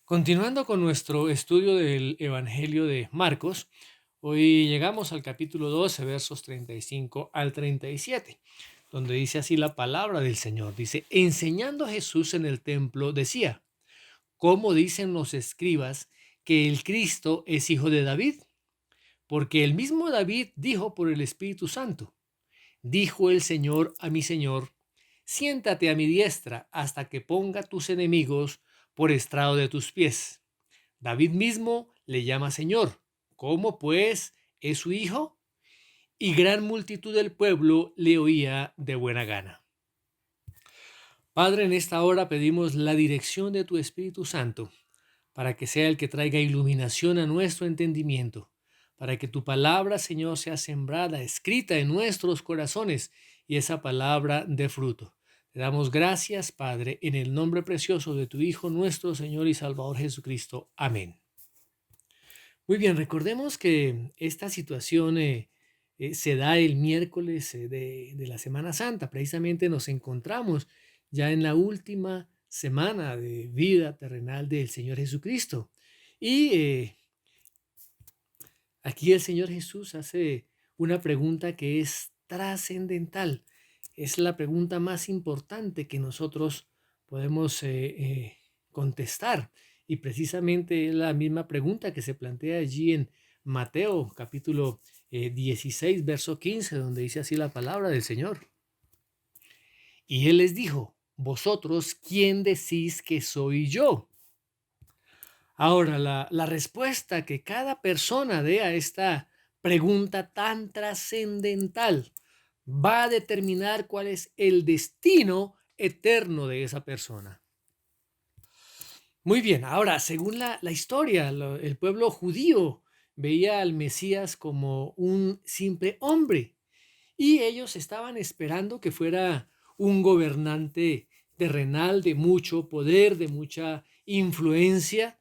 Continuando con nuestro estudio del Evangelio de Marcos, hoy llegamos al capítulo 12, versos 35 al 37, donde dice así la palabra del Señor. Dice, enseñando Jesús en el templo, decía, ¿cómo dicen los escribas que el Cristo es hijo de David? Porque el mismo David dijo por el Espíritu Santo, dijo el Señor a mi Señor, siéntate a mi diestra hasta que ponga tus enemigos por estrado de tus pies. David mismo le llama Señor. ¿Cómo pues es su hijo? Y gran multitud del pueblo le oía de buena gana. Padre, en esta hora pedimos la dirección de tu Espíritu Santo para que sea el que traiga iluminación a nuestro entendimiento, para que tu palabra, Señor, sea sembrada, escrita en nuestros corazones y esa palabra dé fruto. Te damos gracias, Padre, en el nombre precioso de tu Hijo, nuestro Señor y Salvador Jesucristo. Amén. Muy bien, recordemos que esta situación se da el miércoles de la Semana Santa. Precisamente nos encontramos ya en la última semana de vida terrenal del Señor Jesucristo. Y aquí el Señor Jesús hace una pregunta que es trascendental. Es la pregunta más importante que nosotros podemos contestar. Y precisamente es la misma pregunta que se plantea allí en Mateo capítulo 16, verso 15, donde dice así la palabra del Señor. Y Él les dijo, vosotros, ¿quién decís que soy yo? Ahora, la respuesta que cada persona dé a esta pregunta tan trascendental va a determinar cuál es el destino eterno de esa persona. Muy bien, ahora, según la historia, el pueblo judío veía al Mesías como un simple hombre y ellos estaban esperando que fuera un gobernante terrenal de mucho poder, de mucha influencia.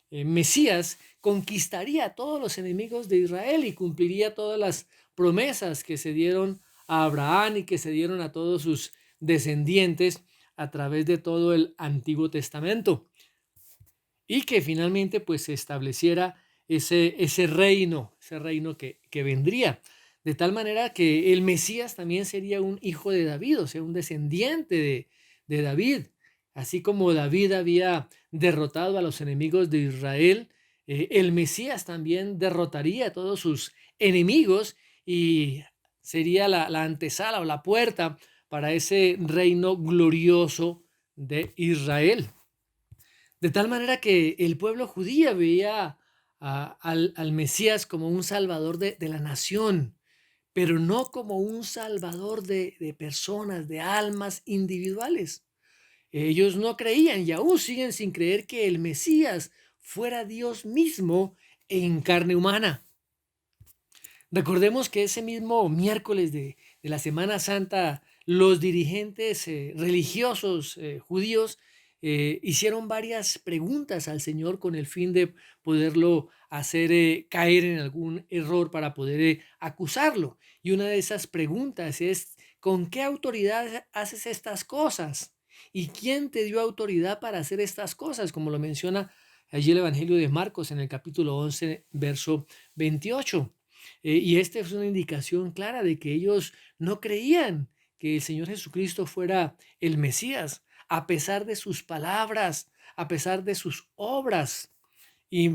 Mesías conquistaría a todos los enemigos de Israel y cumpliría todas las promesas que se dieron a Abraham y que se dieron a todos sus descendientes a través de todo el Antiguo Testamento y que finalmente pues se estableciera ese reino que vendría. De tal manera que el Mesías también sería un hijo de David, o sea, un descendiente de David. Así como David había derrotado a los enemigos de Israel, el Mesías también derrotaría a todos sus enemigos y sería la antesala o la puerta para ese reino glorioso de Israel. De tal manera que el pueblo judío veía al Mesías como un salvador de la nación, pero no como un salvador de personas, de almas individuales. Ellos no creían y aún siguen sin creer que el Mesías fuera Dios mismo en carne humana. Recordemos que ese mismo miércoles de la Semana Santa, los dirigentes religiosos judíos hicieron varias preguntas al Señor con el fin de poderlo hacer caer en algún error para poder acusarlo. Y una de esas preguntas es, ¿con qué autoridad haces estas cosas? ¿Y quién te dio autoridad para hacer estas cosas? Como lo menciona allí el Evangelio de Marcos en el capítulo 11, verso 28. Y esta es una indicación clara de que ellos no creían que el Señor Jesucristo fuera el Mesías, a pesar de sus palabras, a pesar de sus obras. Y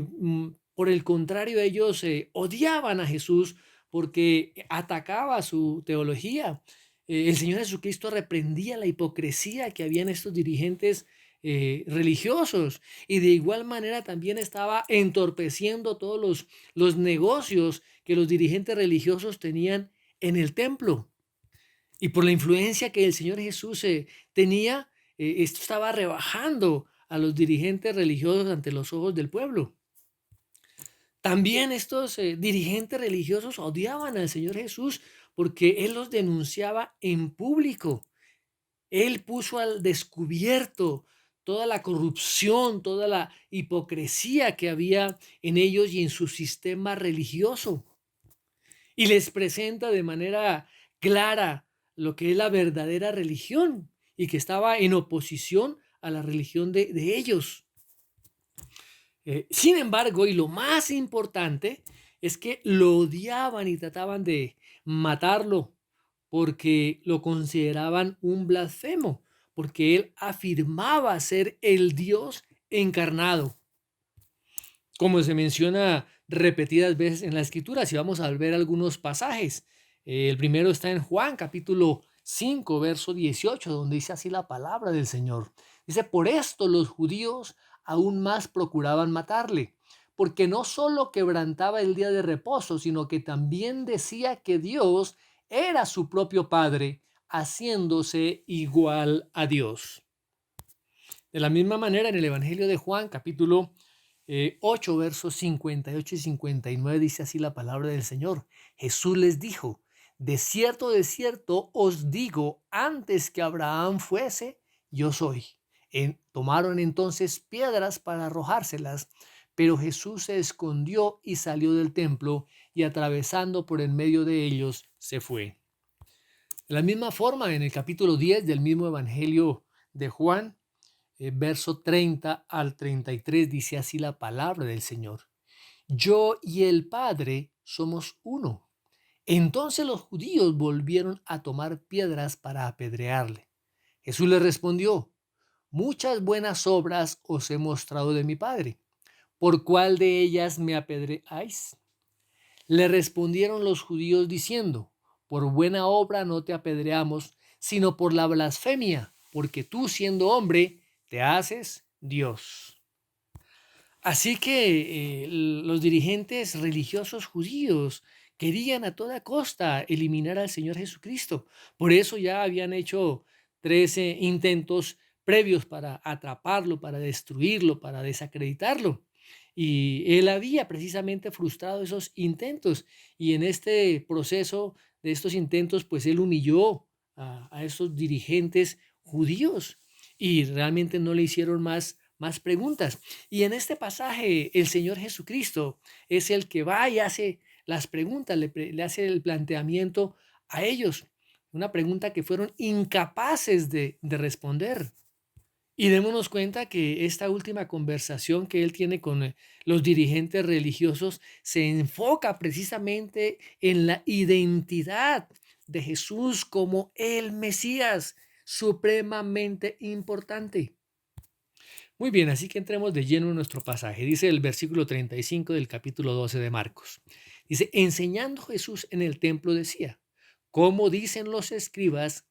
por el contrario, ellos odiaban a Jesús porque atacaba su teología. El Señor Jesucristo reprendía la hipocresía que había en estos dirigentes religiosos y de igual manera también estaba entorpeciendo todos los negocios que los dirigentes religiosos tenían en el templo. Y por la influencia que el Señor Jesús tenía, esto estaba rebajando a los dirigentes religiosos ante los ojos del pueblo. También estos dirigentes religiosos odiaban al Señor Jesús porque Él los denunciaba en público. Él puso al descubierto toda la corrupción, toda la hipocresía que había en ellos y en su sistema religioso. Y les presenta de manera clara lo que es la verdadera religión y que estaba en oposición a la religión de ellos. Sin embargo, y lo más importante, es que lo odiaban y trataban de matarlo porque lo consideraban un blasfemo, porque él afirmaba ser el Dios encarnado, como se menciona repetidas veces en la Escritura. Si vamos a ver algunos pasajes, el primero está en Juan capítulo 5, verso 18, donde dice así la palabra del Señor. Dice: por esto los judíos aún más procuraban matarle, porque no solo quebrantaba el día de reposo, sino que también decía que Dios era su propio Padre, haciéndose igual a Dios. De la misma manera, en el Evangelio de Juan, capítulo 8, versos 58 y 59, dice así la palabra del Señor. Jesús les dijo: de cierto os digo, antes que Abraham fuese, yo soy. Tomaron entonces piedras para arrojárselas, pero Jesús se escondió y salió del templo, y atravesando por en medio de ellos, se fue. De la misma forma, en el capítulo 10 del mismo Evangelio de Juan, verso 30 al 33, dice así la palabra del Señor: yo y el Padre somos uno. Entonces los judíos volvieron a tomar piedras para apedrearle. Jesús les respondió: muchas buenas obras os he mostrado de mi Padre. ¿Por cuál de ellas me apedreáis? Le respondieron los judíos diciendo: por buena obra no te apedreamos, sino por la blasfemia, porque tú, siendo hombre, te haces Dios. Así que los dirigentes religiosos judíos querían a toda costa eliminar al Señor Jesucristo. Por eso ya habían hecho 13 intentos previos para atraparlo, para destruirlo, para desacreditarlo. Y él había precisamente frustrado esos intentos. Y en este proceso de estos intentos, pues él humilló a esos dirigentes judíos y realmente no le hicieron más preguntas. Y en este pasaje el Señor Jesucristo es el que va y hace las preguntas, le hace el planteamiento a ellos, una pregunta que fueron incapaces de responder. Y démonos cuenta que esta última conversación que él tiene con los dirigentes religiosos se enfoca precisamente en la identidad de Jesús como el Mesías, supremamente importante. Muy bien, así que entremos de lleno en nuestro pasaje. Dice el versículo 35 del capítulo 12 de Marcos. Dice: enseñando Jesús en el templo decía: ¿cómo dicen los escribas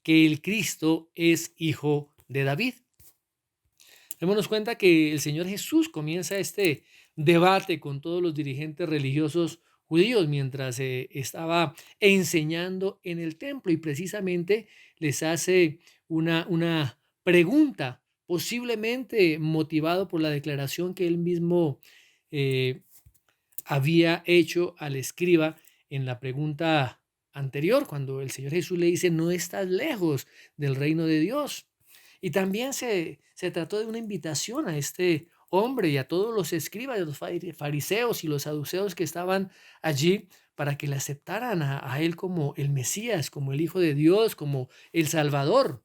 que el Cristo es hijo de David? Démonos cuenta que el Señor Jesús comienza este debate con todos los dirigentes religiosos judíos mientras estaba enseñando en el templo, y precisamente les hace una pregunta, posiblemente motivado por la declaración que él mismo eh, había hecho al escriba en la pregunta anterior, cuando el Señor Jesús le dice: no estás lejos del reino de Dios. Y también se trató de una invitación a este hombre y a todos los escribas, los fariseos y los saduceos que estaban allí, para que le aceptaran a él como el Mesías, como el Hijo de Dios, como el Salvador.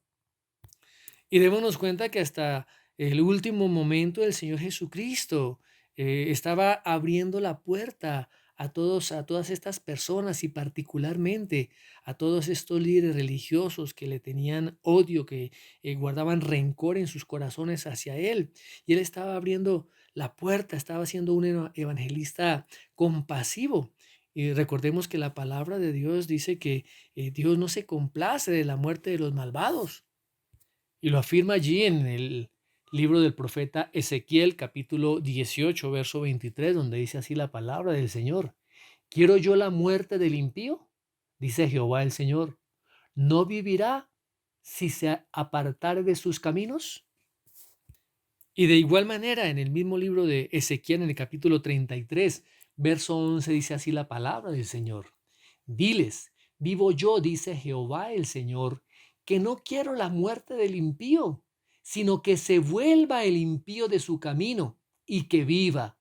Y démonos cuenta que hasta el último momento el Señor Jesucristo estaba abriendo la puerta a todas estas personas, y particularmente a todos estos líderes religiosos que le tenían odio, que guardaban rencor en sus corazones hacia él. Y él estaba abriendo la puerta, estaba siendo un evangelista compasivo. Y recordemos que la palabra de Dios dice que Dios no se complace de la muerte de los malvados. Y lo afirma allí en el libro del profeta Ezequiel, capítulo 18, verso 23, donde dice así la palabra del Señor: ¿quiero yo la muerte del impío? Dice Jehová el Señor. ¿No vivirá si se apartare de sus caminos? Y de igual manera, en el mismo libro de Ezequiel, en el capítulo 33, verso 11, dice así la palabra del Señor: diles, vivo yo, dice Jehová el Señor, que no quiero la muerte del impío, sino que se vuelva el impío de su camino y que viva.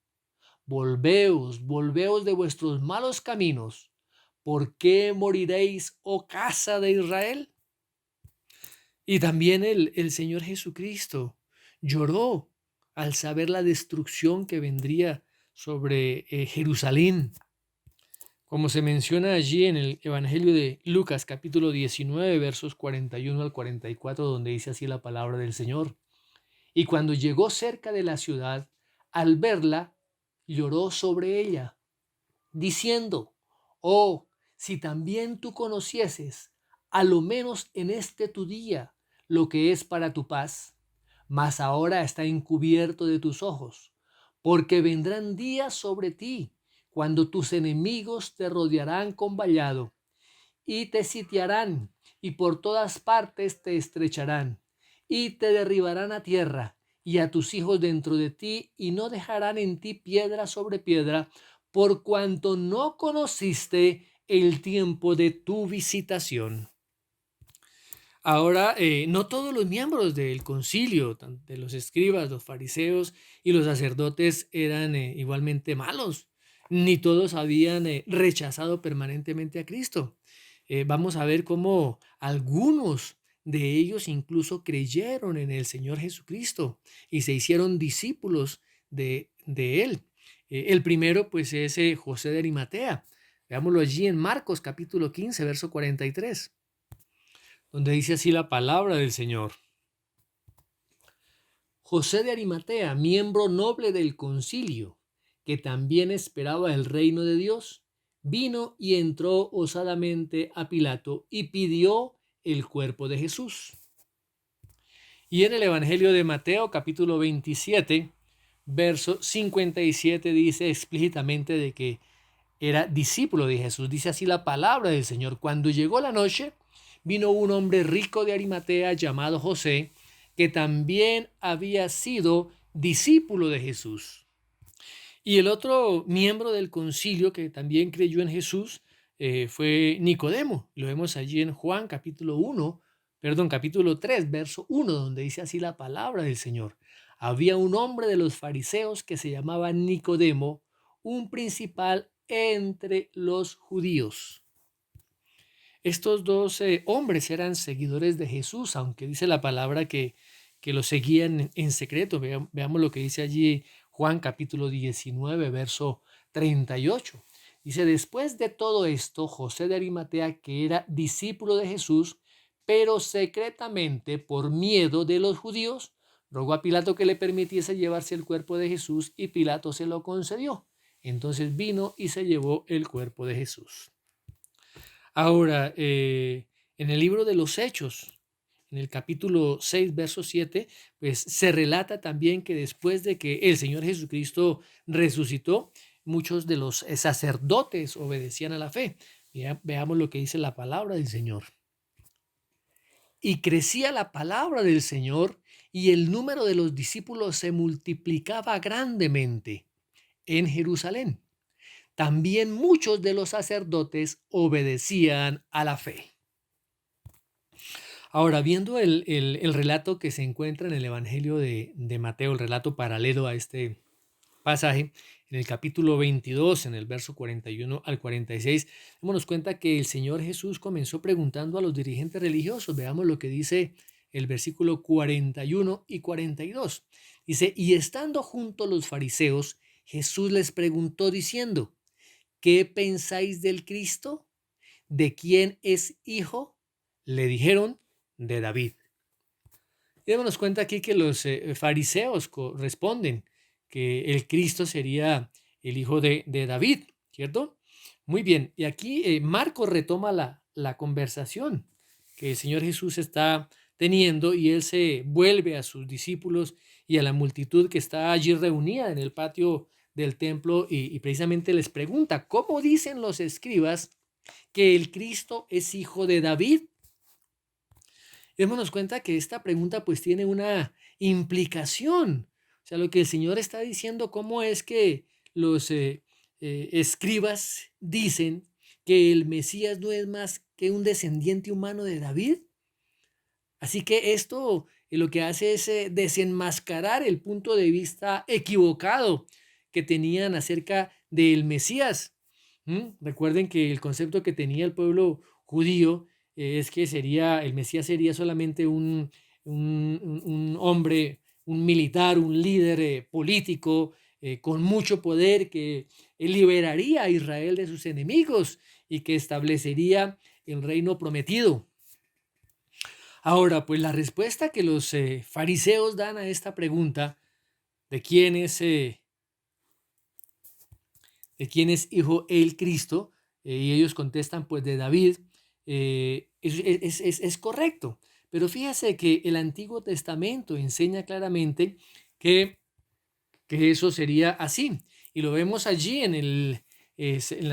Volveos, volveos de vuestros malos caminos. ¿Por qué moriréis, oh casa de Israel? Y también el Señor Jesucristo Lloró al saber la destrucción que vendría sobre Jerusalén. Como se menciona allí en el Evangelio de Lucas, capítulo 19, versos 41 al 44, donde dice así la palabra del Señor. Y cuando llegó cerca de la ciudad, al verla, lloró sobre ella, diciendo: Oh, si también tú conocieses, a lo menos en este tu día, lo que es para tu paz, mas ahora está encubierto de tus ojos, porque vendrán días sobre ti, cuando tus enemigos te rodearán con vallado, y te sitiarán, y por todas partes te estrecharán, y te derribarán a tierra, y a tus hijos dentro de ti, y no dejarán en ti piedra sobre piedra, por cuanto no conociste el tiempo de tu visitación. Ahora, no todos los miembros del concilio, de los escribas, los fariseos y los sacerdotes eran igualmente malos, ni todos habían rechazado permanentemente a Cristo. Vamos a ver cómo algunos de ellos incluso creyeron en el Señor Jesucristo y se hicieron discípulos de Él. El primero, pues, es José de Arimatea. Veámoslo allí en Marcos capítulo 15, verso 43, donde dice así la palabra del Señor. José de Arimatea, miembro noble del concilio, que también esperaba el reino de Dios, vino y entró osadamente a Pilato y pidió el cuerpo de Jesús. Y en el Evangelio de Mateo, capítulo 27, verso 57, dice explícitamente de que era discípulo de Jesús. Dice así la palabra del Señor. Cuando llegó la noche, vino un hombre rico de Arimatea llamado José, que también había sido discípulo de Jesús. Y el otro miembro del concilio que también creyó en Jesús fue Nicodemo. Lo vemos allí en Juan capítulo 3, verso 1, donde dice así la palabra del Señor. Había un hombre de los fariseos que se llamaba Nicodemo, un principal entre los judíos. Estos dos hombres eran seguidores de Jesús, aunque dice la palabra que los seguían en secreto. Veamos lo que dice allí Juan capítulo 19, verso 38. Dice: después de todo esto, José de Arimatea, que era discípulo de Jesús, pero secretamente por miedo de los judíos, rogó a Pilato que le permitiese llevarse el cuerpo de Jesús, y Pilato se lo concedió. Entonces vino y se llevó el cuerpo de Jesús. Ahora, en el libro de los Hechos, en el capítulo 6, verso 7, pues se relata también que después de que el Señor Jesucristo resucitó, muchos de los sacerdotes obedecían a la fe. Veamos lo que dice la palabra del Señor. Y crecía la palabra del Señor, y el número de los discípulos se multiplicaba grandemente en Jerusalén. También muchos de los sacerdotes obedecían a la fe. Ahora, viendo el relato que se encuentra en el Evangelio de Mateo, el relato paralelo a este pasaje, en el capítulo 22, en el verso 41 al 46, démonos cuenta que el Señor Jesús comenzó preguntando a los dirigentes religiosos. Veamos lo que dice el versículo 41 y 42. Dice: y estando juntos los fariseos, Jesús les preguntó diciendo: ¿qué pensáis del Cristo? ¿De quién es hijo? Le dijeron: de David. Y démonos cuenta aquí que los fariseos responden que el Cristo sería el hijo de David, ¿cierto? Muy bien, y aquí Marcos retoma la conversación que el Señor Jesús está teniendo, y él se vuelve a sus discípulos y a la multitud que está allí reunida en el patio del templo, y precisamente les pregunta: ¿cómo dicen los escribas que el Cristo es hijo de David? Démonos cuenta que esta pregunta pues tiene una implicación. O sea, lo que el Señor está diciendo: cómo es que los escribas dicen que el Mesías no es más que un descendiente humano de David. Así que esto lo que hace es desenmascarar el punto de vista equivocado que tenían acerca del Mesías. Recuerden que el concepto que tenía el pueblo judío es que el Mesías sería solamente un hombre, un militar, un líder político con mucho poder que liberaría a Israel de sus enemigos y que establecería el reino prometido. Ahora, pues la respuesta que los fariseos dan a esta pregunta de quién es hijo el Cristo, y ellos contestan pues de David, es correcto. Pero fíjese que el Antiguo Testamento enseña claramente que, que eso sería así. Y lo vemos allí en el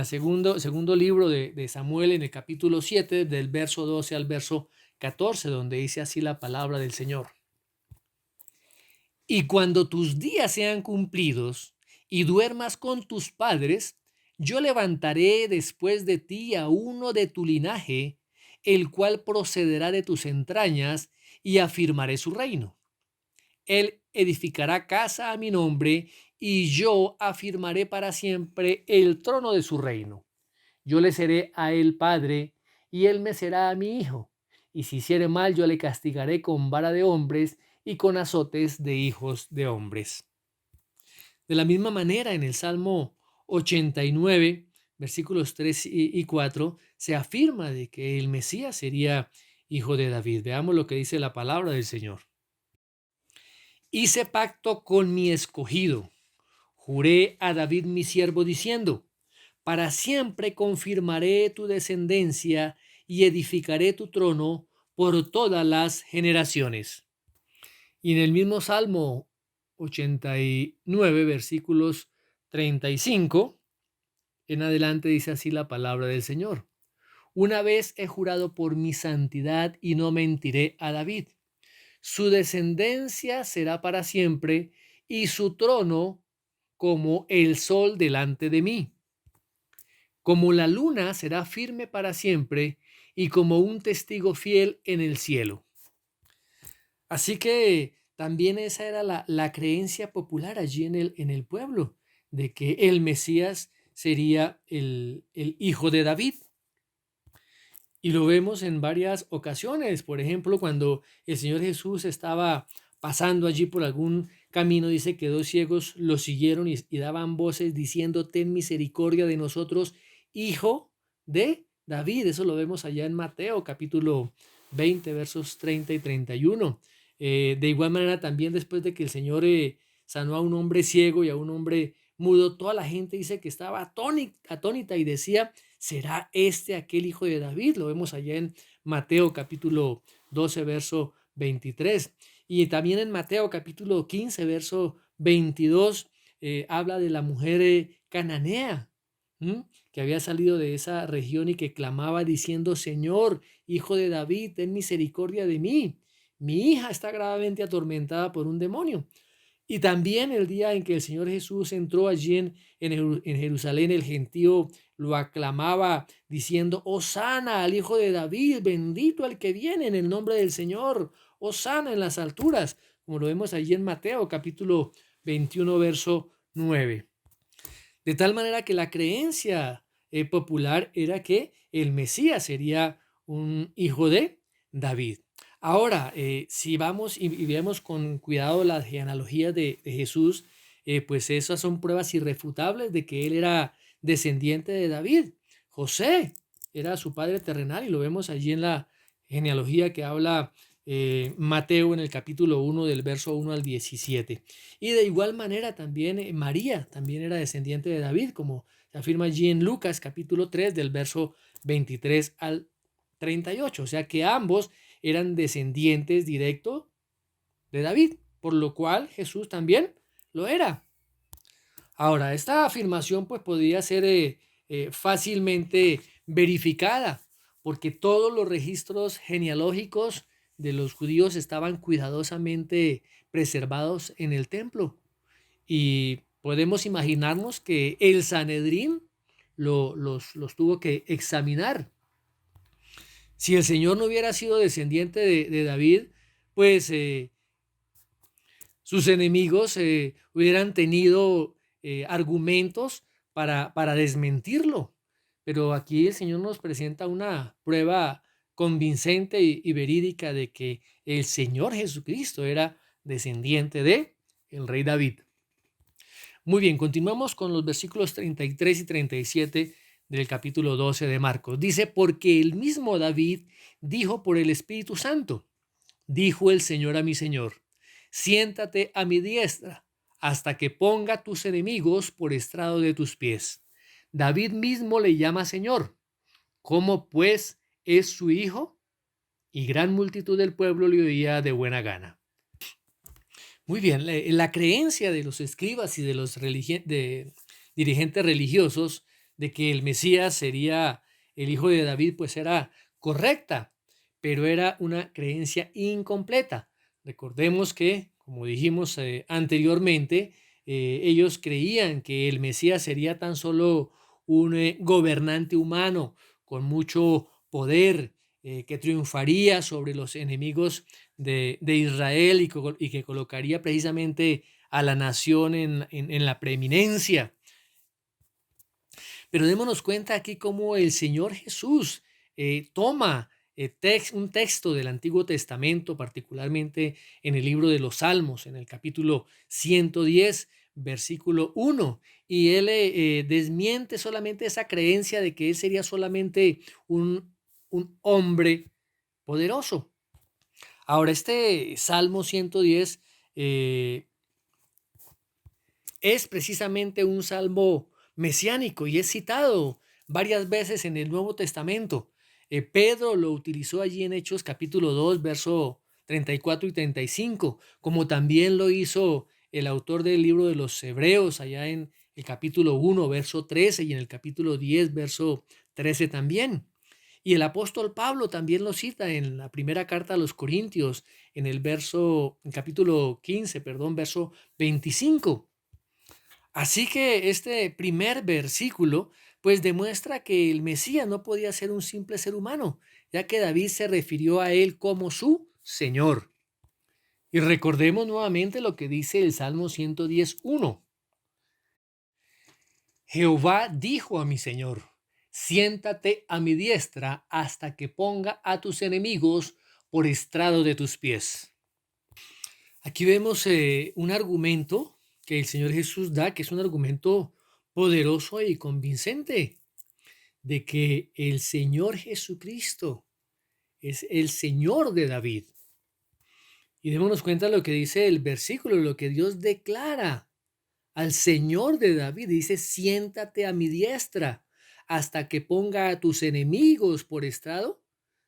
segundo libro de Samuel, en el capítulo 7, del verso 12 al verso 14, donde dice así la palabra del Señor. Y cuando tus días sean cumplidos y duermas con tus padres, yo levantaré después de ti a uno de tu linaje, el cual procederá de tus entrañas, y afirmaré su reino. Él edificará casa a mi nombre, y yo afirmaré para siempre el trono de su reino. Yo le seré a él padre, y él me será a mi hijo. Y si hiciere mal, yo le castigaré con vara de hombres y con azotes de hijos de hombres. De la misma manera, en el Salmo 89, versículos 3 y 4, se afirma de que el Mesías sería hijo de David. Veamos lo que dice la palabra del Señor. Hice pacto con mi escogido, juré a David mi siervo diciendo, para siempre confirmaré tu descendencia y edificaré tu trono por todas las generaciones. Y en el mismo Salmo 89, versículos 35 en adelante, dice así la palabra del Señor. Una vez he jurado por mi santidad y no mentiré a David. Su descendencia será para siempre y su trono como el sol delante de mí. Como la luna será firme para siempre y como un testigo fiel en el cielo. Así que también esa era la creencia popular allí en el pueblo, de que el Mesías sería el hijo de David. Y lo vemos en varias ocasiones. Por ejemplo, cuando el Señor Jesús estaba pasando allí por algún camino, dice que dos ciegos lo siguieron y daban voces diciendo, ten misericordia de nosotros, hijo de David. Eso lo vemos allá en Mateo capítulo 20, versos 30 y 31. De igual manera, también después de que el Señor sanó a un hombre ciego y a un hombre mudo, toda la gente dice que estaba atónita y decía, ¿será este aquel hijo de David? Lo vemos allá en Mateo capítulo 12, verso 23. Y también en Mateo capítulo 15, verso 22, habla de la mujer cananea, que había salido de esa región y que clamaba diciendo, Señor, hijo de David, ten misericordia de mí. Mi hija está gravemente atormentada por un demonio. Y también el día en que el Señor Jesús entró allí en Jerusalén, el gentío lo aclamaba diciendo, Hosana al Hijo de David, bendito el que viene en el nombre del Señor, Hosana en las alturas, como lo vemos allí en Mateo capítulo 21, verso 9. De tal manera que la creencia popular era que el Mesías sería un hijo de David. Ahora, si vamos y vemos con cuidado las genealogías de Jesús, pues esas son pruebas irrefutables de que él era descendiente de David. José era su padre terrenal y lo vemos allí en la genealogía que habla Mateo en el capítulo 1 del verso 1 al 17. Y de igual manera también María también era descendiente de David, como se afirma allí en Lucas capítulo 3 del verso 23 al 38. O sea que ambos eran descendientes directos de David, por lo cual Jesús también lo era. Ahora, esta afirmación pues podría ser fácilmente verificada, porque todos los registros genealógicos de los judíos estaban cuidadosamente preservados en el templo. Y podemos imaginarnos que el Sanedrín los tuvo que examinar. Si el Señor no hubiera sido descendiente de David, pues sus enemigos hubieran tenido argumentos para desmentirlo. Pero aquí el Señor nos presenta una prueba convincente y verídica de que el Señor Jesucristo era descendiente de el rey David. Muy bien, continuamos con los versículos 33 y 37 del capítulo 12 de Marcos. Dice, porque el mismo David dijo por el Espíritu Santo, dijo el Señor a mi Señor, siéntate a mi diestra hasta que ponga tus enemigos por estrado de tus pies. David mismo le llama Señor. ¿Cómo pues es su hijo? Y gran multitud del pueblo le oía de buena gana. Muy bien, la creencia de los escribas y de los dirigentes religiosos de que el Mesías sería el hijo de David, pues era correcta, pero era una creencia incompleta. Recordemos que, como dijimos anteriormente, ellos creían que el Mesías sería tan solo un gobernante humano con mucho poder, que triunfaría sobre los enemigos de Israel y que colocaría precisamente a la nación en la preeminencia. Pero démonos cuenta aquí cómo el Señor Jesús toma un texto del Antiguo Testamento, particularmente en el libro de los Salmos, en el capítulo 110, versículo 1, y él desmiente solamente esa creencia de que él sería solamente un hombre poderoso. Ahora, este Salmo 110 es precisamente un salmo mesiánico y es citado varias veces en el Nuevo Testamento. Pedro lo utilizó allí en Hechos capítulo 2, verso 34 y 35, como también lo hizo el autor del libro de los Hebreos allá en el capítulo 1, verso 13 y en el capítulo 10, verso 13 también. Y el apóstol Pablo también lo cita en la primera carta a los Corintios, en el capítulo 15, perdón, verso 25. Así que este primer versículo pues demuestra que el Mesías no podía ser un simple ser humano, ya que David se refirió a él como su Señor. Y recordemos nuevamente lo que dice el Salmo 110:1. Jehová dijo a mi Señor, siéntate a mi diestra hasta que ponga a tus enemigos por estrado de tus pies. Aquí vemos un argumento que el Señor Jesús da, que es un argumento poderoso y convincente, de que el Señor Jesucristo es el Señor de David. Y démonos cuenta de lo que dice el versículo, lo que Dios declara al Señor de David. Dice, siéntate a mi diestra hasta que ponga a tus enemigos por estrado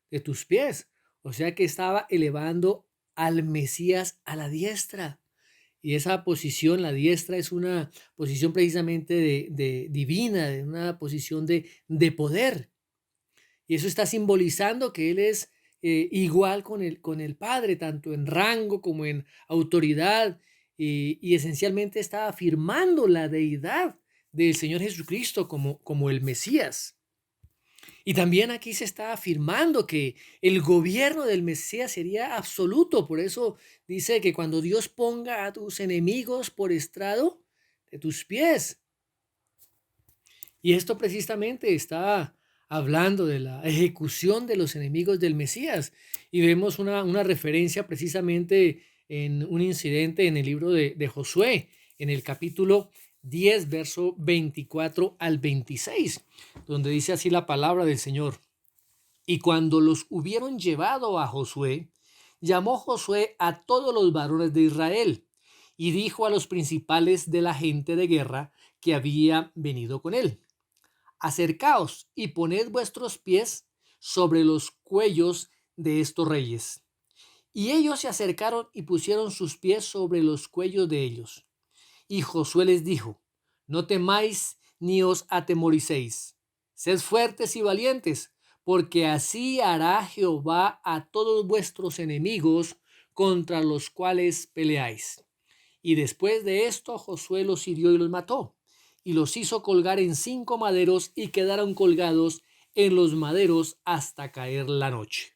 de tus pies. O sea que estaba elevando al Mesías a la diestra. Y esa posición, la diestra, es una posición precisamente de divina, de una posición de poder. Y eso está simbolizando que Él es igual con el Padre, tanto en rango como en autoridad, y esencialmente está afirmando la deidad del Señor Jesucristo como el Mesías. Y también aquí se está afirmando que el gobierno del Mesías sería absoluto. Por eso dice que cuando Dios ponga a tus enemigos por estrado de tus pies. Y esto precisamente está hablando de la ejecución de los enemigos del Mesías. Y vemos una referencia precisamente en un incidente en el libro de Josué, en el capítulo 10, verso 24 al 26, donde dice así la palabra del Señor. Y cuando los hubieron llevado a Josué, llamó Josué a todos los varones de Israel y dijo a los principales de la gente de guerra que había venido con él: acercaos y poned vuestros pies sobre los cuellos de estos reyes. Y ellos se acercaron y pusieron sus pies sobre los cuellos de ellos. Y Josué les dijo: no temáis ni os atemoricéis, sed fuertes y valientes, porque así hará Jehová a todos vuestros enemigos contra los cuales peleáis. Y después de esto Josué los hirió y los mató, y los hizo colgar en 5 maderos, y quedaron colgados en los maderos hasta caer la noche.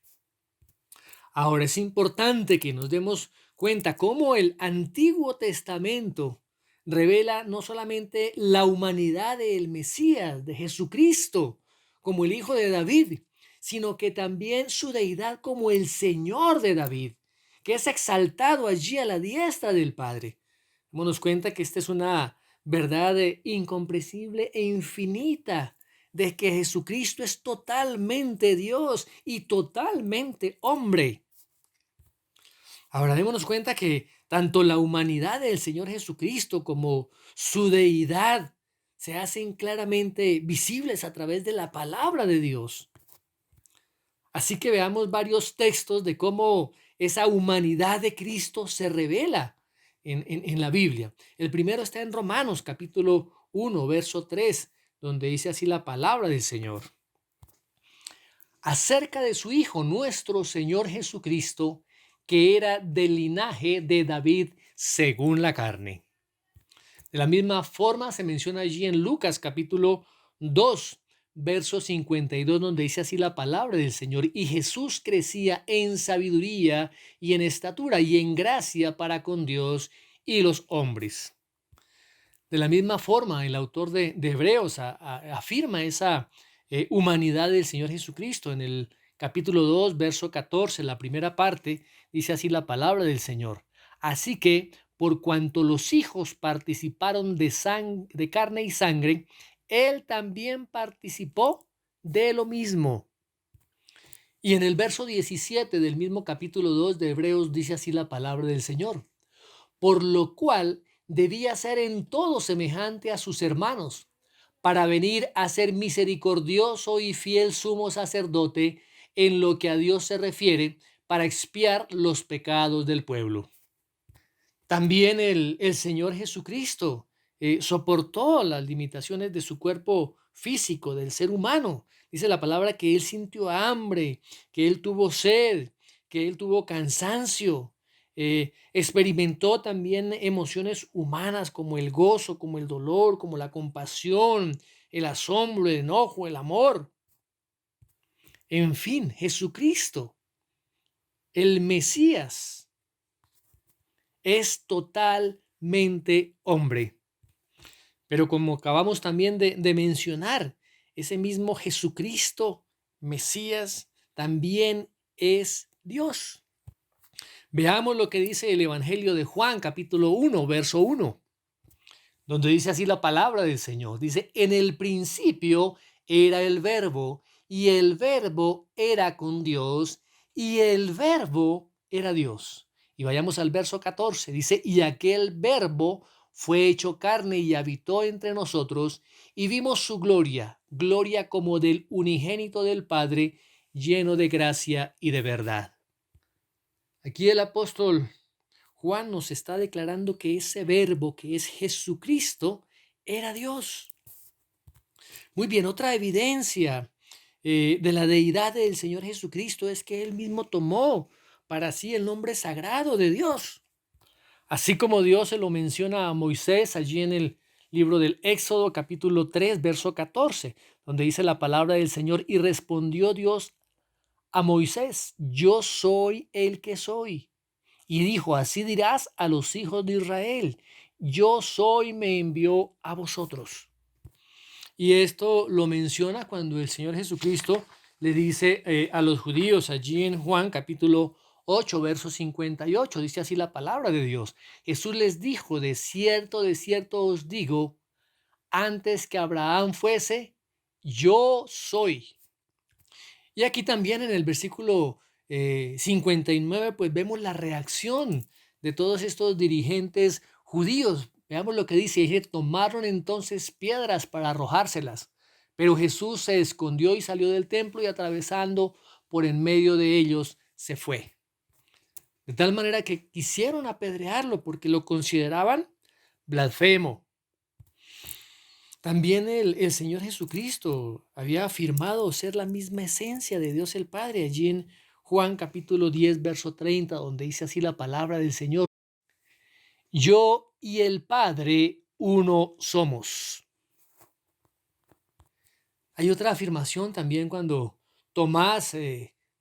Ahora es importante que nos demos cuenta cómo el Antiguo Testamento revela no solamente la humanidad del Mesías, de Jesucristo, como el hijo de David, sino que también su deidad como el Señor de David. que es exaltado allí a la diestra del Padre. Démonos cuenta que esta es una verdad incomprensible e infinita, de que Jesucristo es totalmente Dios y totalmente hombre. Ahora démonos cuenta que tanto la humanidad del Señor Jesucristo como su deidad se hacen claramente visibles a través de la palabra de Dios. Así que veamos varios textos de cómo esa humanidad de Cristo se revela en la Biblia. El primero está en Romanos capítulo 1, verso 3, donde dice así la palabra del Señor. Acerca de su Hijo, nuestro Señor Jesucristo, que era del linaje de David según la carne. De la misma forma se menciona allí en Lucas capítulo 2, verso 52, donde dice así la palabra del Señor: y Jesús crecía en sabiduría y en estatura y en gracia para con Dios y los hombres. De la misma forma, el autor de Hebreos afirma esa humanidad del Señor Jesucristo. En el capítulo 2, verso 14, la primera parte, dice así la palabra del Señor: así que, por cuanto los hijos participaron de carne y sangre, Él también participó de lo mismo. Y en el verso 17 del mismo capítulo 2 de Hebreos dice así la palabra del Señor: por lo cual debía ser en todo semejante a sus hermanos, para venir a ser misericordioso y fiel sumo sacerdote en lo que a Dios se refiere, para expiar los pecados del pueblo. También el Señor Jesucristo soportó las limitaciones de su cuerpo físico, del ser humano. Dice la palabra que Él sintió hambre, que Él tuvo sed, que Él tuvo cansancio. Experimentó también emociones humanas como el gozo, como el dolor, como la compasión, el asombro, el enojo, el amor. En fin, Jesucristo, el Mesías, es totalmente hombre. Pero como acabamos también de mencionar, ese mismo Jesucristo, Mesías, también es Dios. Veamos lo que dice el Evangelio de Juan, capítulo 1, verso 1, donde dice así la palabra del Señor. Dice: en el principio era el Verbo, y el Verbo era con Dios, y el Verbo era Dios. Y vayamos al verso 14. Dice: y aquel Verbo fue hecho carne y habitó entre nosotros, y vimos su gloria, gloria como del unigénito del Padre, lleno de gracia y de verdad. Aquí el apóstol Juan nos está declarando que ese Verbo, que es Jesucristo, era Dios. Muy bien, otra evidencia de la deidad del Señor Jesucristo es que Él mismo tomó para sí el nombre sagrado de Dios. Así como Dios se lo menciona a Moisés allí en el libro del Éxodo capítulo 3, verso 14, donde dice la palabra del Señor: y respondió Dios a Moisés: yo soy el que soy. Y dijo: así dirás a los hijos de Israel: yo soy, me envió a vosotros. Y esto lo menciona cuando el Señor Jesucristo le dice a los judíos allí en Juan capítulo 8, verso 58, dice así la palabra de Dios: Jesús les dijo: de cierto os digo, antes que Abraham fuese, yo soy. Y aquí también en el versículo 59, pues vemos la reacción de todos estos dirigentes judíos. Veamos lo que dice: y tomaron entonces piedras para arrojárselas, pero Jesús se escondió y salió del templo, y atravesando por en medio de ellos se fue. De tal manera que quisieron apedrearlo porque lo consideraban blasfemo. También el Señor Jesucristo había afirmado ser la misma esencia de Dios el Padre allí en Juan capítulo 10, verso 30, donde dice así la palabra del Señor: yo y el Padre uno somos. Hay otra afirmación también cuando Tomás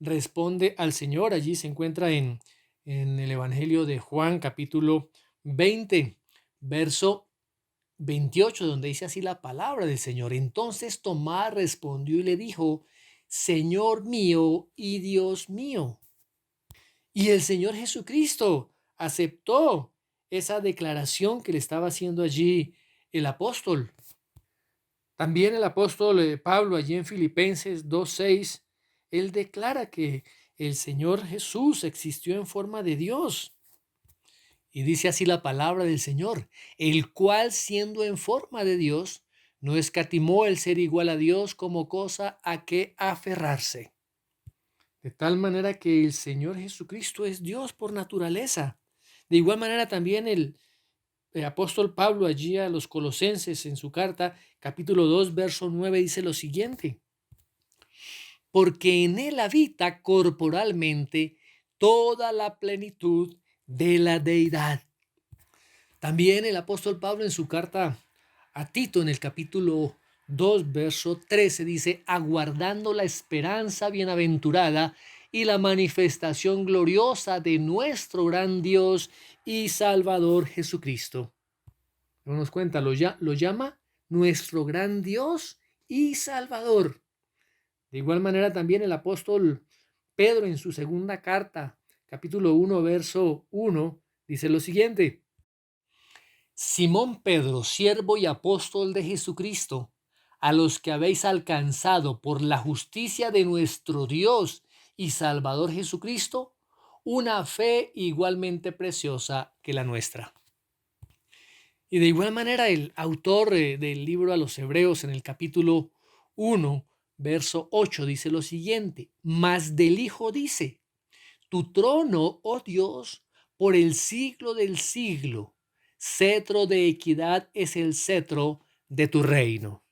responde al Señor. Allí se encuentra en el Evangelio de Juan capítulo 20, verso 28, donde dice así la palabra del Señor: entonces Tomás respondió y le dijo: Señor mío y Dios mío. Y el Señor Jesucristo aceptó esa declaración que le estaba haciendo allí el apóstol. También el apóstol Pablo, allí en Filipenses 2:6, él declara que el Señor Jesús existió en forma de Dios. Y dice así la palabra del Señor, el cual siendo en forma de Dios, no escatimó el ser igual a Dios como cosa a que aferrarse. De tal manera que el Señor Jesucristo es Dios por naturaleza. De igual manera también el apóstol Pablo allí a los Colosenses en su carta, capítulo 2, verso 9, dice lo siguiente: porque en él habita corporalmente toda la plenitud de la deidad. También el apóstol Pablo en su carta a Tito en el capítulo 2, verso 13 dice, aguardando la esperanza bienaventurada y la manifestación gloriosa de nuestro gran Dios y Salvador Jesucristo. Nos cuenta, lo llama nuestro gran Dios y Salvador. De igual manera también el apóstol Pedro en su segunda carta, capítulo 1, verso 1, dice lo siguiente: Simón Pedro, siervo y apóstol de Jesucristo, a los que habéis alcanzado por la justicia de nuestro Dios y Salvador Jesucristo, una fe igualmente preciosa que la nuestra. Y de igual manera el autor del libro a los Hebreos en el capítulo 1, verso 8 dice lo siguiente, mas del Hijo dice, tu trono, oh Dios, por el siglo del siglo, cetro de equidad es el cetro de tu reino.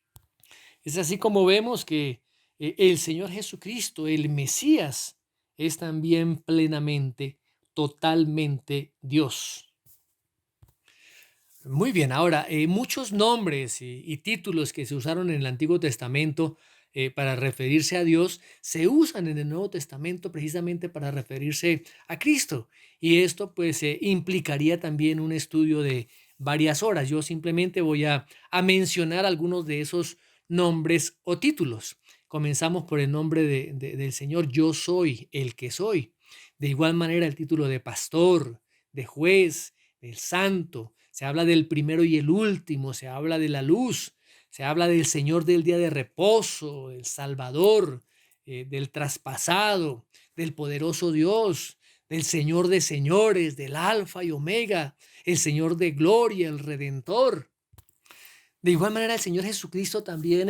Es así como vemos que el Señor Jesucristo, el Mesías, es también plenamente, totalmente Dios. Muy bien, ahora, muchos nombres y títulos que se usaron en el Antiguo Testamento para referirse a Dios se usan en el Nuevo Testamento precisamente para referirse a Cristo. Y esto pues implicaría también un estudio de varias horas. Yo simplemente voy a mencionar algunos de esos nombres o títulos. Comenzamos por el nombre del Señor, yo soy el que soy. De igual manera el título de pastor, de juez, del santo. Se habla del primero y el último, se habla de la luz, se habla del Señor del día de reposo, el Salvador, del traspasado, del poderoso Dios, del Señor de señores, del Alfa y Omega, el Señor de gloria, el Redentor. De igual manera, el Señor Jesucristo también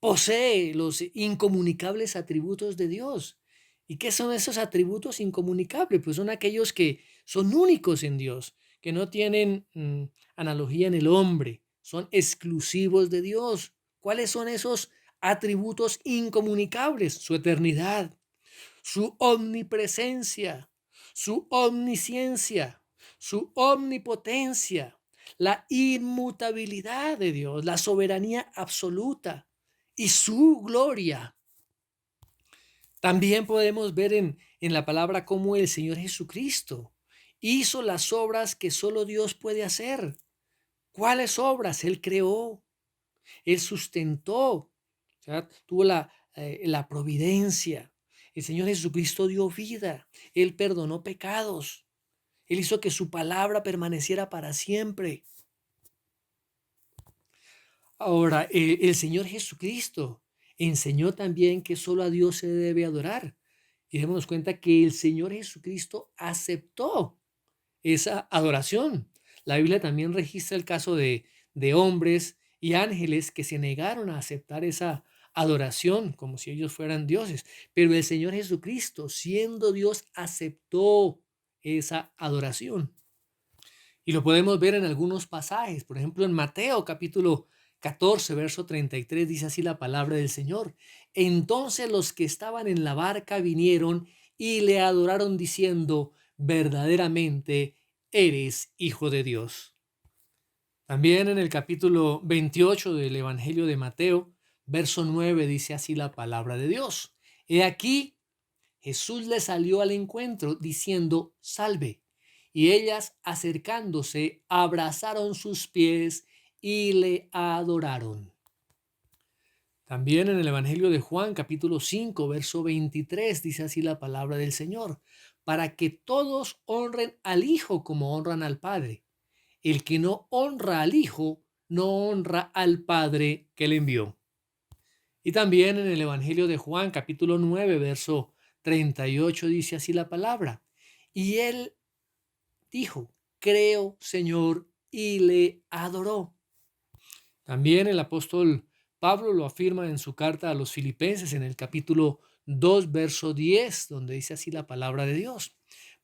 posee los incomunicables atributos de Dios. ¿Y qué son esos atributos incomunicables? Pues son aquellos que son únicos en Dios, que no tienen analogía en el hombre, son exclusivos de Dios. ¿Cuáles son esos atributos incomunicables? Su eternidad, su omnipresencia, su omnisciencia, su omnipotencia, la inmutabilidad de Dios, la soberanía absoluta y su gloria. También podemos ver en la palabra cómo el Señor Jesucristo hizo las obras que solo Dios puede hacer. ¿Cuáles obras? Él creó, Él sustentó, ¿verdad? Tuvo la providencia. El Señor Jesucristo dio vida, Él perdonó pecados, Él hizo que su palabra permaneciera para siempre. Ahora, el Señor Jesucristo enseñó también que solo a Dios se debe adorar. Y démonos cuenta que el Señor Jesucristo aceptó esa adoración. La Biblia también registra el caso de hombres y ángeles que se negaron a aceptar esa adoración como si ellos fueran dioses. Pero el Señor Jesucristo, siendo Dios, aceptó esa adoración. Y lo podemos ver en algunos pasajes. Por ejemplo, en Mateo capítulo 14, verso 33, dice así la palabra del Señor. Entonces los que estaban en la barca vinieron y le adoraron diciendo, verdaderamente eres hijo de Dios. También en el capítulo 28 del Evangelio de Mateo, verso 9, dice así la palabra de Dios. He aquí, Jesús le salió al encuentro diciendo, salve. Y ellas, acercándose, abrazaron sus pies y le adoraron. También en el Evangelio de Juan, capítulo 5, verso 23, dice así la palabra del Señor. para que todos honren al Hijo como honran al Padre. El que no honra al Hijo, no honra al Padre que le envió. Y también en el Evangelio de Juan, capítulo 9, verso 38, dice así la palabra. Y él dijo, creo, Señor, y le adoró. También el apóstol Pablo lo afirma en su carta a los Filipenses en el capítulo 2, verso 10, donde dice así la palabra de Dios.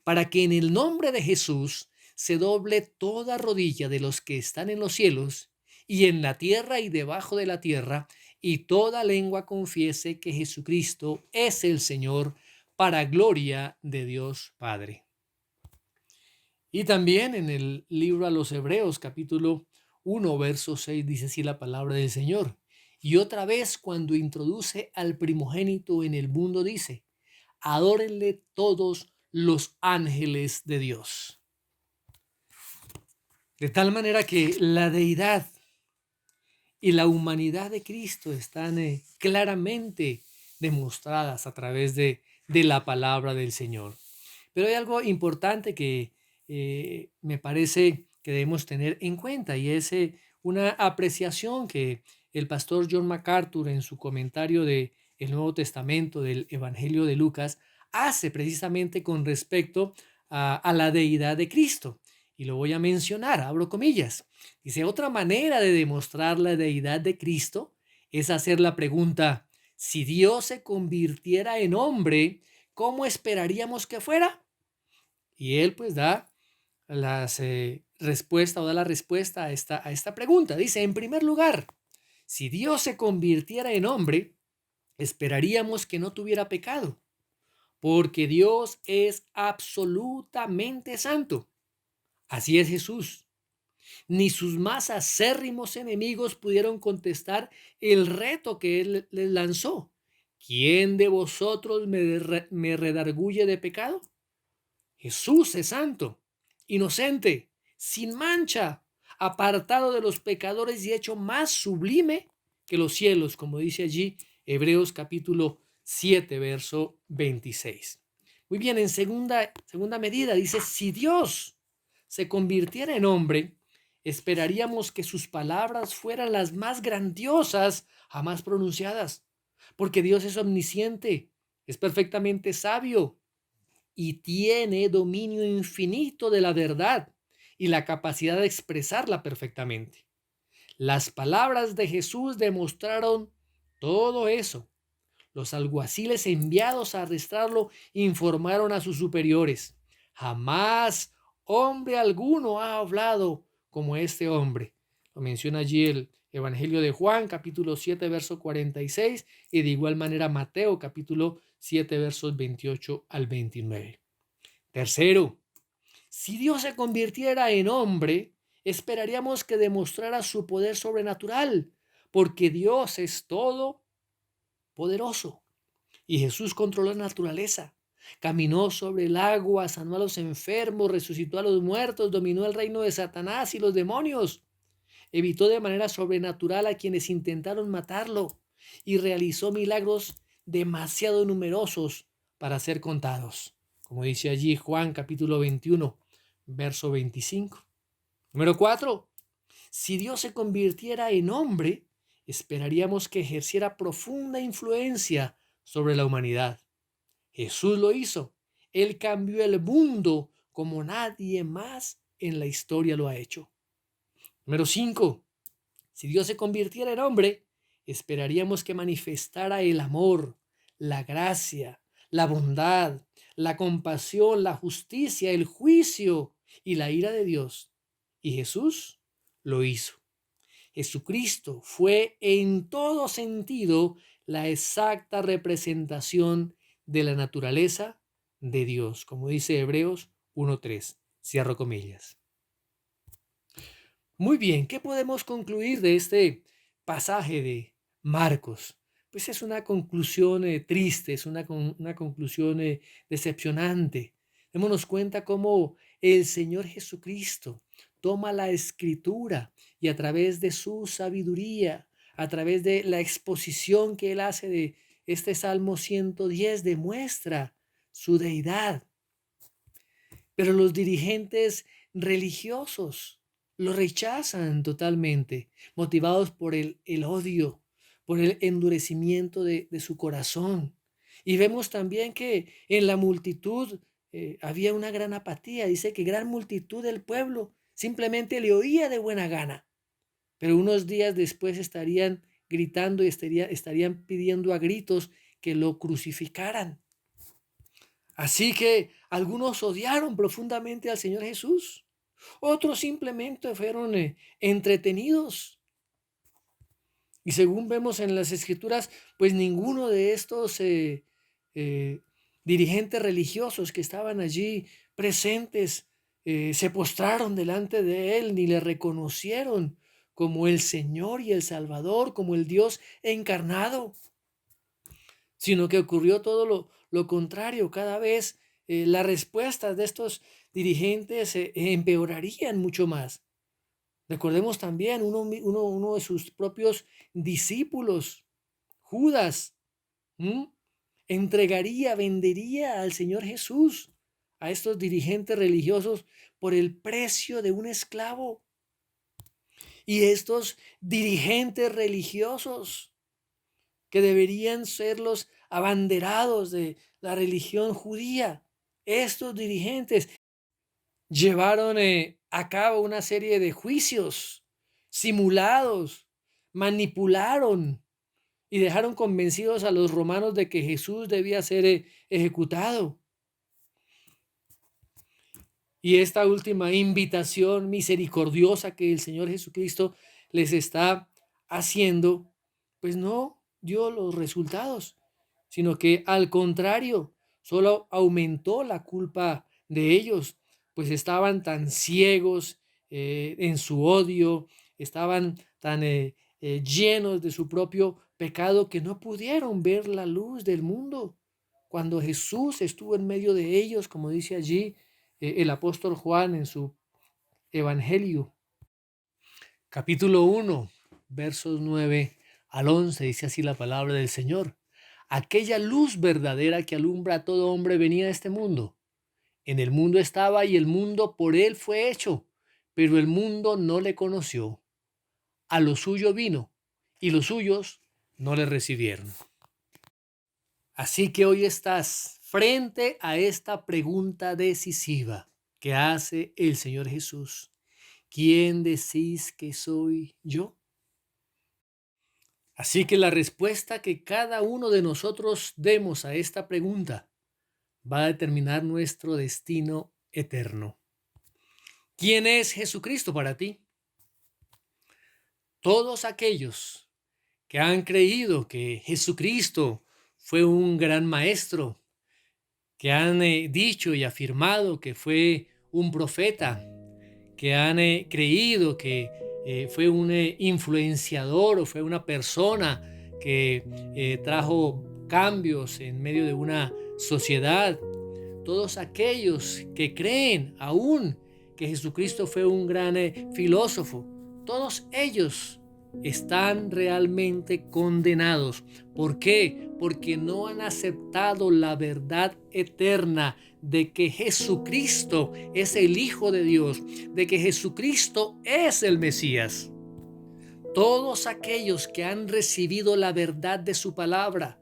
Para que en el nombre de Jesús se doble toda rodilla de los que están en los cielos y en la tierra y debajo de la tierra, y toda lengua confiese que Jesucristo es el Señor, para gloria de Dios Padre. Y también en el libro a los Hebreos, capítulo 1, verso 6, dice así la palabra del Señor. Y otra vez, cuando introduce al primogénito en el mundo, dice, adórenle todos los ángeles de Dios. De tal manera que la deidad y la humanidad de Cristo están claramente demostradas a través de la palabra del Señor. Pero hay algo importante que me parece que debemos tener en cuenta, y es una apreciación que el pastor John MacArthur en su comentario de el Nuevo Testamento del Evangelio de Lucas hace precisamente con respecto a la deidad de Cristo. Y lo voy a mencionar, abro comillas. Dice, otra manera de demostrar la deidad de Cristo es hacer la pregunta, si Dios se convirtiera en hombre, ¿cómo esperaríamos que fuera? Y él pues da las respuesta o da la respuesta a esta pregunta. Dice, en primer lugar, si Dios se convirtiera en hombre, esperaríamos que no tuviera pecado, porque Dios es absolutamente santo. Así es Jesús. Ni sus más acérrimos enemigos pudieron contestar el reto que él les lanzó. ¿Quién de vosotros me redarguye de pecado? Jesús es santo, inocente, sin mancha, apartado de los pecadores y hecho más sublime que los cielos, como dice allí Hebreos capítulo 7, verso 26. Muy bien, en segunda medida dice, si Dios se convirtiera en hombre, esperaríamos que sus palabras fueran las más grandiosas jamás pronunciadas, porque Dios es omnisciente, es perfectamente sabio y tiene dominio infinito de la verdad y la capacidad de expresarla perfectamente. Las palabras de Jesús demostraron todo eso. Los alguaciles enviados a arrestarlo informaron a sus superiores. Jamás hombre alguno ha hablado como este hombre. Lo menciona allí el Evangelio de Juan, capítulo 7, verso 46, y de igual manera Mateo, capítulo 7, versos 28 al 29. Tercero, si Dios se convirtiera en hombre, esperaríamos que demostrara su poder sobrenatural, porque Dios es todopoderoso. Y Jesús controló la naturaleza, caminó sobre el agua, sanó a los enfermos, resucitó a los muertos, dominó el reino de Satanás y los demonios, evitó de manera sobrenatural a quienes intentaron matarlo y realizó milagros demasiado numerosos para ser contados, como dice allí Juan capítulo 21, verso 25. Número 4. Si Dios se convirtiera en hombre, esperaríamos que ejerciera profunda influencia sobre la humanidad. Jesús lo hizo. Él cambió el mundo como nadie más en la historia lo ha hecho. Número 5. Si Dios se convirtiera en hombre, esperaríamos que manifestara el amor, la gracia, la bondad, la compasión, la justicia, el juicio y la ira de Dios. Y Jesús lo hizo. Jesucristo fue en todo sentido la exacta representación de la naturaleza de Dios, como dice Hebreos 1:3. Cierro comillas. Muy bien, ¿qué podemos concluir de este pasaje de Marcos? Pues es una conclusión triste, es una conclusión decepcionante. Démonos cuenta cómo el Señor Jesucristo toma la escritura y a través de su sabiduría, a través de la exposición que él hace de este Salmo 110, demuestra su deidad. Pero los dirigentes religiosos lo rechazan totalmente, motivados por el odio, por el endurecimiento de su corazón. Y vemos también que en la multitud había una gran apatía. Dice que gran multitud del pueblo simplemente le oía de buena gana, pero unos días después estarían gritando y estarían pidiendo a gritos que lo crucificaran. Así que algunos odiaron profundamente al Señor Jesús, otros simplemente fueron entretenidos. Y según vemos en las Escrituras, pues ninguno de estos eh, dirigentes religiosos que estaban allí presentes se postraron delante de él, ni le reconocieron como el Señor y el Salvador, como el Dios encarnado, sino que ocurrió todo lo contrario. Cada vez las respuestas de estos dirigentes empeorarían mucho más. Recordemos también uno de sus propios discípulos, Judas, ¿m? Vendería al Señor Jesús a estos dirigentes religiosos por el precio de un esclavo. Y estos dirigentes religiosos, que deberían ser los abanderados de la religión judía, estos dirigentes llevaron a cabo una serie de juicios simulados, manipularon y dejaron convencidos a los romanos de que Jesús debía ser ejecutado. Y esta última invitación misericordiosa que el Señor Jesucristo les está haciendo, pues no dio los resultados, sino que al contrario, solo aumentó la culpa de ellos, pues estaban tan ciegos en su odio, estaban tan llenos de su propio pecado que no pudieron ver la luz del mundo. Cuando Jesús estuvo en medio de ellos, como dice allí el apóstol Juan en su Evangelio, capítulo 1, versos 9 al 11, dice así la palabra del Señor. Aquella luz verdadera que alumbra a todo hombre venía a este mundo. En el mundo estaba y el mundo por él fue hecho, pero el mundo no le conoció. A lo suyo vino y los suyos no le recibieron. Así que hoy estás frente a esta pregunta decisiva que hace el Señor Jesús. ¿Quién decís que soy yo? Así que la respuesta que cada uno de nosotros demos a esta pregunta va a determinar nuestro destino eterno. ¿Quién es Jesucristo para ti? Todos aquellos que han creído que Jesucristo fue un gran maestro, que han dicho y afirmado que fue un profeta, que han creído que fue un influenciador o fue una persona que trajo cambios en medio de una sociedad. Todos aquellos que creen aún que Jesucristo fue un gran filósofo, todos ellos están realmente condenados. ¿Por qué? Porque no han aceptado la verdad eterna de que Jesucristo es el Hijo de Dios, de que Jesucristo es el Mesías. Todos aquellos que han recibido la verdad de su palabra,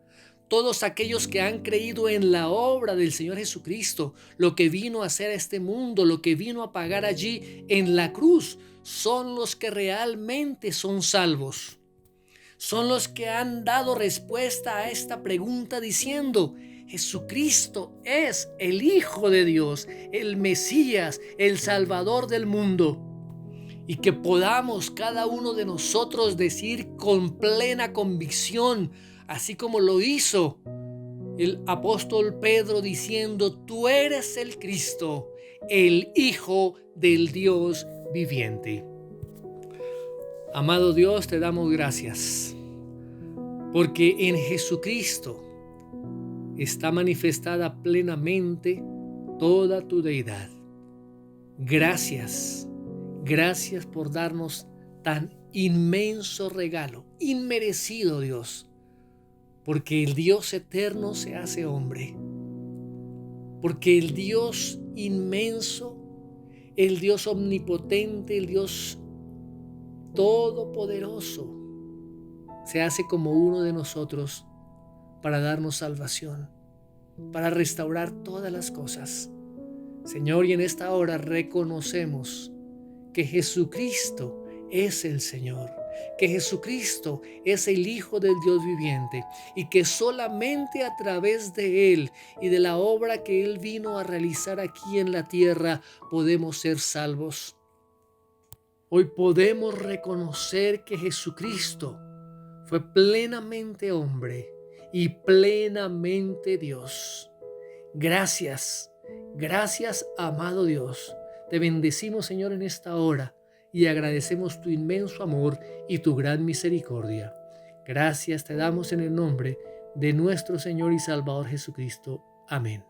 todos aquellos que han creído en la obra del Señor Jesucristo, lo que vino a hacer a este mundo, lo que vino a pagar allí en la cruz, son los que realmente son salvos. Son los que han dado respuesta a esta pregunta diciendo: Jesucristo es el Hijo de Dios, el Mesías, el Salvador del mundo. Y que podamos cada uno de nosotros decir con plena convicción, así como lo hizo el apóstol Pedro diciendo: tú eres el Cristo, el Hijo del Dios viviente. Amado Dios, te damos gracias, porque en Jesucristo está manifestada plenamente toda tu deidad. Gracias, gracias por darnos tan inmenso regalo, inmerecido, Dios, porque el Dios eterno se hace hombre, porque el Dios inmenso, el Dios omnipotente, el Dios todopoderoso, se hace como uno de nosotros para darnos salvación, para restaurar todas las cosas. Señor, y en esta hora reconocemos que Jesucristo es el Señor, que Jesucristo es el Hijo del Dios viviente y que solamente a través de Él y de la obra que Él vino a realizar aquí en la tierra podemos ser salvos. Hoy podemos reconocer que Jesucristo fue plenamente hombre y plenamente Dios. Gracias, gracias, amado Dios. Te bendecimos, Señor, en esta hora y agradecemos tu inmenso amor y tu gran misericordia. Gracias te damos en el nombre de nuestro Señor y Salvador Jesucristo. Amén.